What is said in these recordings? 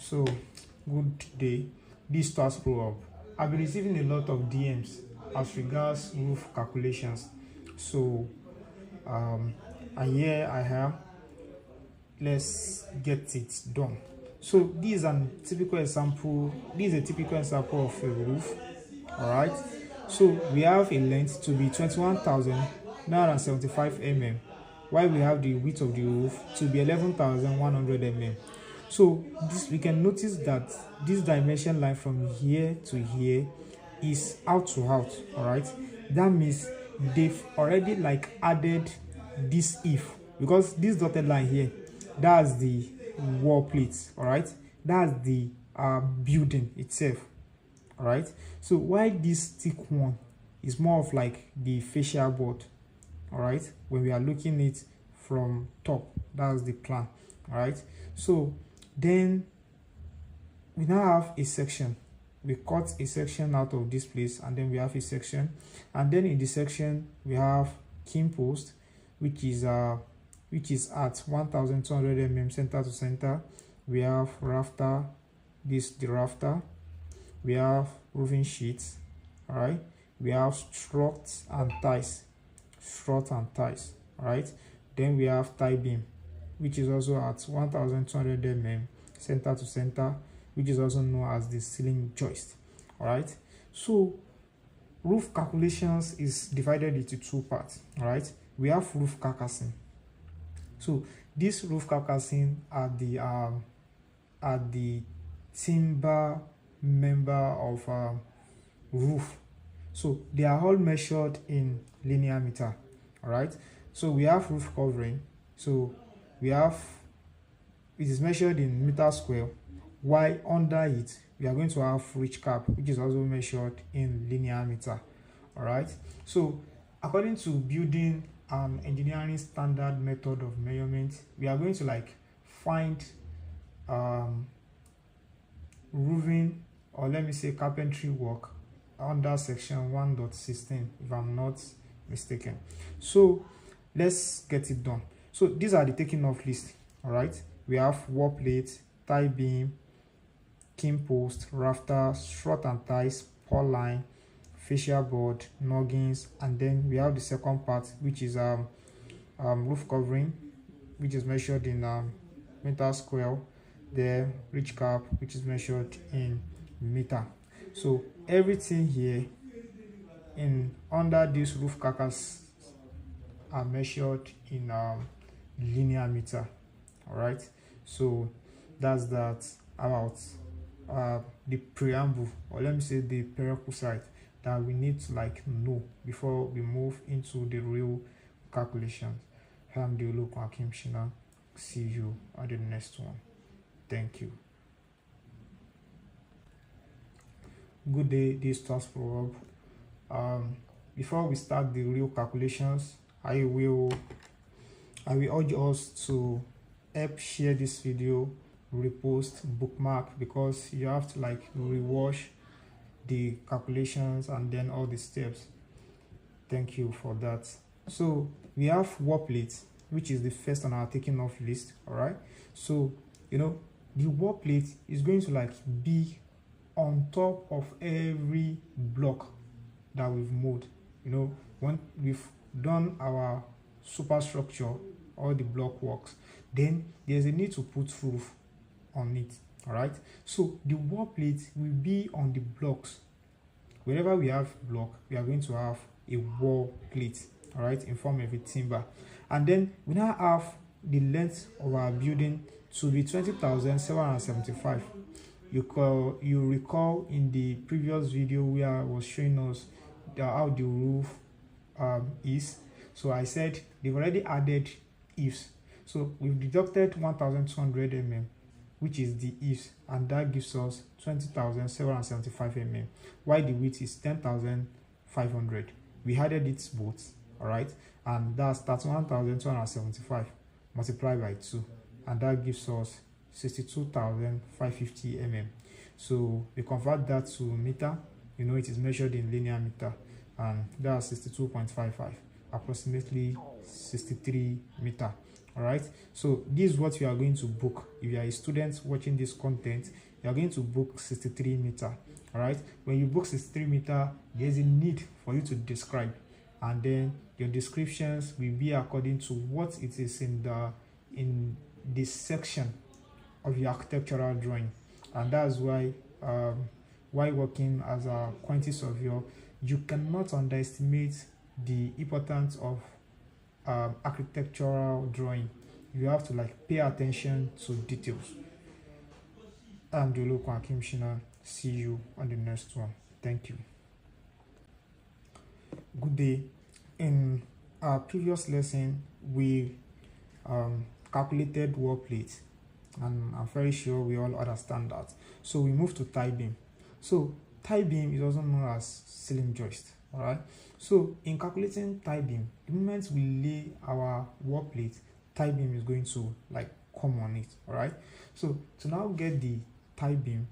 So, good day. This starts Pro Up. I've been receiving a lot of DMs as regards roof calculations. So, and here I am. Let's get it done. So, this is a typical example. This is a typical example of a roof. All right. So we have a length to be 21,975 mm, while we have the width of the roof to be 11,100 mm. So this, we can notice that this dimension line from here to here is out to out. All right, that means they've already like added this if, because this dotted line here, that's the wall plate. All right, that's the building itself. All right, so why this thick one is more of like the fascia board. All right, when we are looking it from top, that's the plan. All right, so then we now have a section. We cut a section out of this place, and then we have a section, and then in the section we have king post, which is at 1,200 mm center to center. We have rafter, this the rafter. We have roofing sheets. All right, we have struts and ties, all right. Then we have tie beam, which is also at 1,200 mm center to center, which is also known as the ceiling joist. All right, so roof calculations is divided into two parts. All right, we have roof carcassing. So this roof carcassing are the timber member of roof. So they are all measured in linear meter. All right, so we have roof covering. So we have, it is measured in meter square, while under it we are going to have ridge cap, which is also measured in linear meter. All right, so according to building and engineering standard method of measurement, we are going to like find roofing, or let me say carpentry work, under section 1.16 if I'm not mistaken. So let's get it done. So these are the taking off list. All right, we have wall plate, tie beam, king post, rafter, strut and ties, pole line, fascia board, noggins, and then we have the second part, which is roof covering, which is measured in meter square. The ridge cap, which is measured in meter. So everything here in under this roof carcass are measured in linear meter. All right, so that's that about the preamble, or let me say the prerequisite that we need to like know before we move into the real calculations. I'm the local Hakim Shina. See you at the next one. Thank you. Good day, this starts Pro Up. Before we start the real calculations, I will urge us to help share this video, repost, bookmark, because you have to like rewatch the calculations and then all the steps. Thank you for that. So we have wall plate, which is the first on our taking off list. All right, so you know the wall plate is going to like be on top of every block that we've moved. You know, when we've done our superstructure, all the block works, then there's a need to put roof on it. All right, so the wall plate will be on the blocks. Wherever we have block, we are going to have a wall plate, all right, in form of a timber. And then we now have the length of our building to be 20,775. You recall in the previous video where I was showing us how the roof is. So I said they've already added ifs. So we've deducted 1,200 mm, which is the ifs, and that gives us 20,775 mm, while the width is 10,500. We added it both, all right, and that's 31,275 multiplied by 2, and that gives us 62,550 mm. So we convert that to meter. You know, it is measured in linear meter, and that's 62.55, approximately 63 meter. All right, so this is what you are going to book. If you are a student watching this content, you are going to book 63 meter. All right, when you book 63 meter, there's a need for you to describe, and then your descriptions will be according to what it is in this section of your architectural drawing. And that's why while working as a quantity surveyor, you cannot underestimate the importance of architectural drawing. You have to like pay attention to details. I'm the local commissioner. See you on the next one. Thank you. Good day. In our previous lesson, we calculated wall plate, and I'm very sure we all understand that. So we move to tie beam. So tie beam is also known as ceiling joist. All right. So in calculating tie beam, the moment we lay our wall plate, tie beam is going to like come on it. All right. So to now get the tie beam,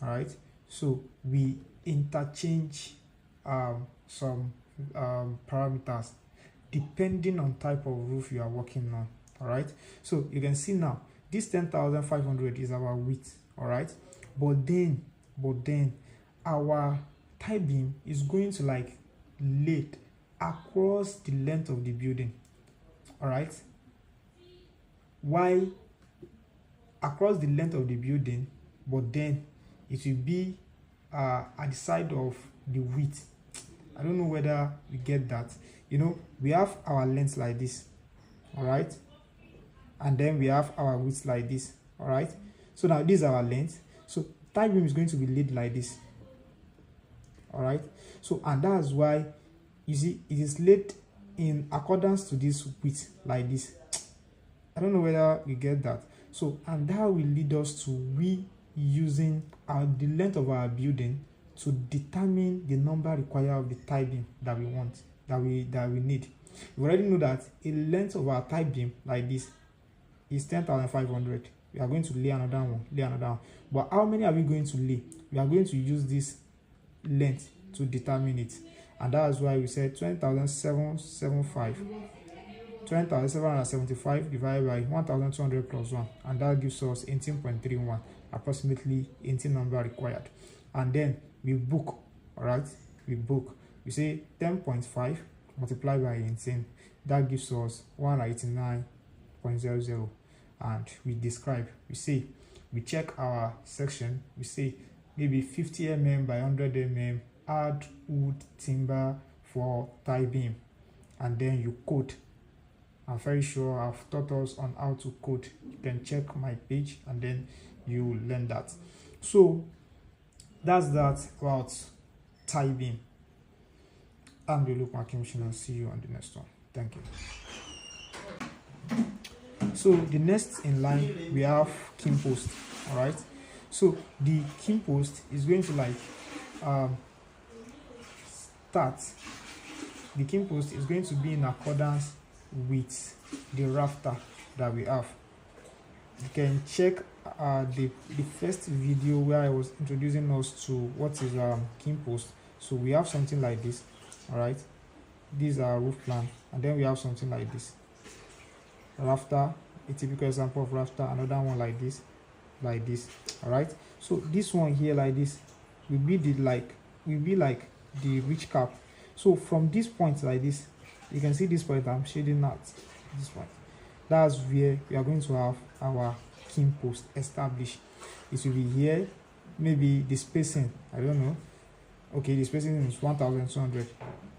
all right, so we interchange some parameters depending on type of roof you are working on. All right, so you can see now this 10,500 is our width. All right, but then our tie beam is going to like lay across the length of the building. All right, why across the length of the building, but then it will be at the side of the width. I don't know whether we get that. You know, we have our length like this, all right, and then we have our width like this. All right, so now this is our length, so tie beam is going to be laid like this. All right, so and that's why you see it is laid in accordance to this width like this. I don't know whether you get that. So and that will lead us to we using the length of our building to determine the number required of the tie beam that we want, that we need. We already know that a length of our tie beam like this is 10,500. We are going to lay another one, but how many are we going to lay? We are going to use this length to determine it, and that's why we said 20,775 divided by 1,200 plus 1, and that gives us 18.31, approximately 18 number required. And then we book. All right, we say 10.5 multiplied by 18, that gives us 189.00. and we describe, we check our section, we say maybe 50 mm by 100 mm add wood timber for tie beam, and then you code. I'm very sure I've taught us on how to code. You can check my page and then you learn that. So that's that about tie beam. I'm the local commissioner. See you on the next one. Thank you. So the next in line we have king post. All right, so the king post is going to like start. The king post is going to be in accordance with the rafter that we have. You can check the first video where I was introducing us to what is king post. So we have something like this. All right, these are roof plan, and then we have something like this rafter, a typical example of rafter. Another one like this. All right, so this one here like this will be like the ridge cap. So from this point like this, you can see this point I'm shading out, this point, that's where we are going to have our king post established. It will be here. Maybe the spacing, I don't know. Okay, the spacing is 1,200.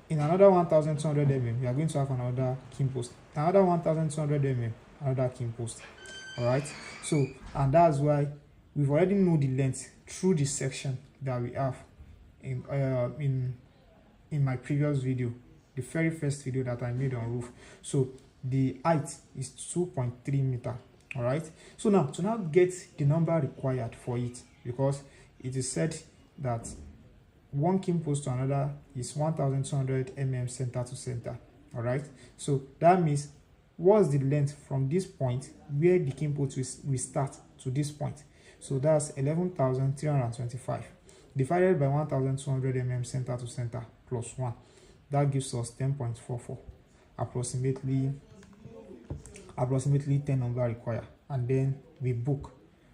In another 1,200 mm, we are going to have another king post. Another 1,200 mm, another king post. All right, so and that's why we've already know the length through the section that we have in my previous video, the very first video that I made on roof. So the height is 2.3 meter. All right, so now to get the number required for it, because it is said that one king post to another is 1,200 mm center to center. All right, so that means what's the length from this point where the king post will start to this point? So that's 11,325 divided by 1,200 mm center to center plus 1. That gives us 10.44, approximately approximately 10 number required, and then we book.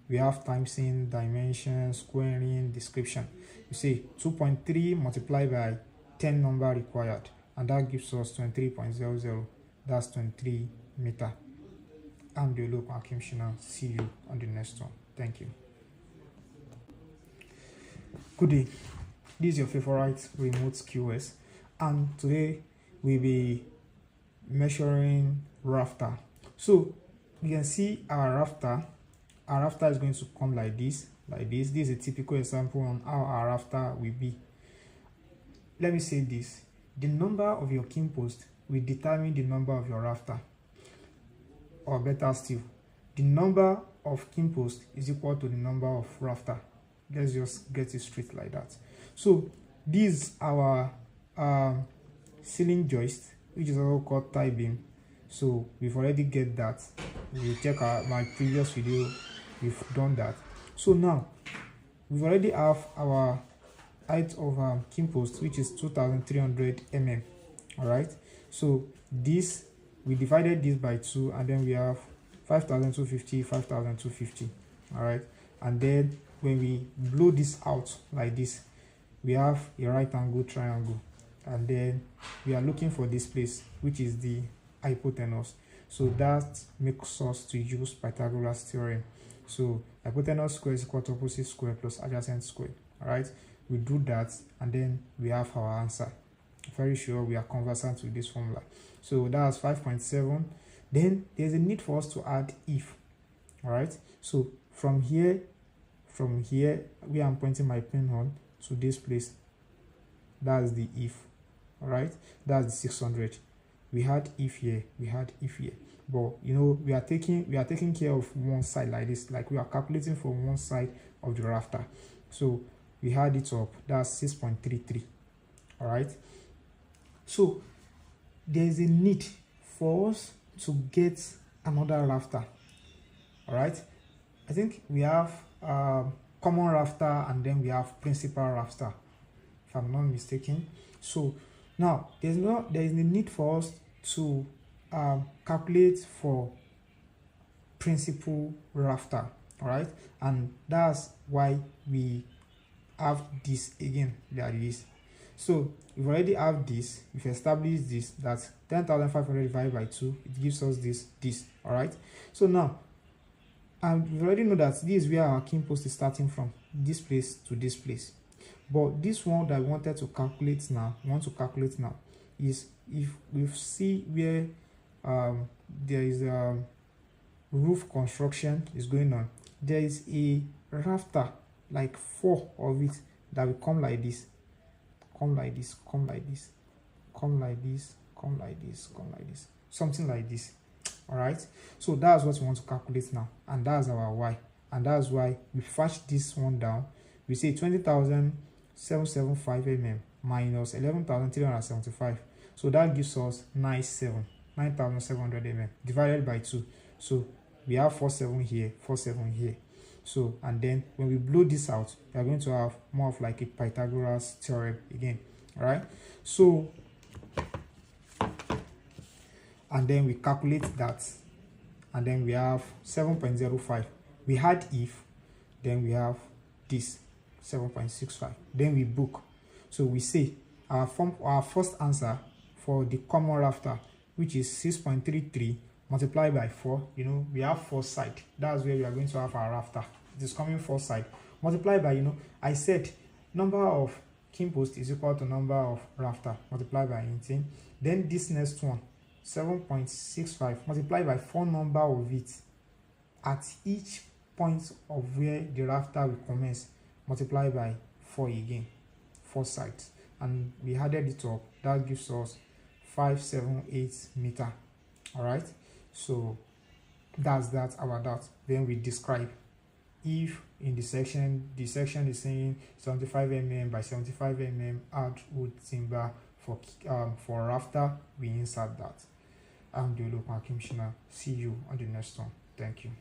We have times in, dimensions, squaring, description. You say 2.3 multiplied by 10 number required, and that gives us 23.00. That's 23 meter. I'm the local Hakim Shina. See you on the next one. Thank you. Good day. This is your favorite remote QS, and today we'll be measuring rafter. So you can see our rafter. Our rafter is going to come like this, like this. This is a typical example on how our rafter will be. Let me say this: the number of your king post will determine the number of your rafter, or better still, the number of king post is equal to the number of rafter. Let's just get it straight like that. So this is our ceiling joist, which is also called tie beam. So we've already get that. You check my previous video, we've done that. So now we've already have our height of king post, which is 2300 mm. All right, so this, we divided this by 2, and then we have 5250, 5250. All right, and then when we blow this out like this, we have a right angle triangle, and then we are looking for this place, which is the hypotenuse. So that makes us to use Pythagoras theorem. So hypotenuse square is equal to opposite square plus adjacent square. All right, we do that, and then we have our answer. Very sure we are conversant with this formula. So that's 5.7. Then there's a need for us to add if. All right, so from here where I'm pointing my pen on to this place, that's the if. All right, that's the 600. We had if here, we had if here, but you know, we are taking care of one side like this, like we are calculating for one side of the rafter. So we had it up, that's 6.33. all right, so there is a need for us to get another rafter. All right, I think we have common rafter, and then we have principal rafter, if I'm not mistaken. So now there is a need for us to calculate for principal rafter. All right, and that's why we have this again like this. So we've already have this, we've established this, that 10,500 divided by 2, it gives us this. All right, so now we already know that this is where our king post is starting from, this place to this place. But this one that we wanted to calculate now, is if we see where there is a roof construction is going on, there is a rafter, like 4 of it, that will come like this, come like this, come like this, come like this, come like this, come like this, something like this. All right, so that's what we want to calculate now, and that's our y, and that's why we fetch this one down. We say 20,775 mm minus 11,375, so that gives us 9,700 mm divided by 2. So we have 47 here, 47 here. So, and then when we blow this out, we are going to have more of like a Pythagoras theorem again. All right, so and then we calculate that, and then we have 7.05. we had if, then we have this 7.65, then we book. So we say our first answer for the common rafter, which is 6.33 multiplied by 4. You know, we have 4 sides, that's where we are going to have our rafter. It is coming 4 sides multiplied by, you know, I said number of king post is equal to number of rafter multiplied by 18. Then this next one, 7.65 multiplied by 4 number of it at each point of where the rafter will commence, multiplied by 4 again, 4 sides, and we added it up. That gives us 578 meter. All right, so that's that about that. Then we describe if in the section is saying 75 mm by 75 mm hardwood timber for rafter, we insert that. I'm the local Hakim Shina. See you on the next one. Thank you.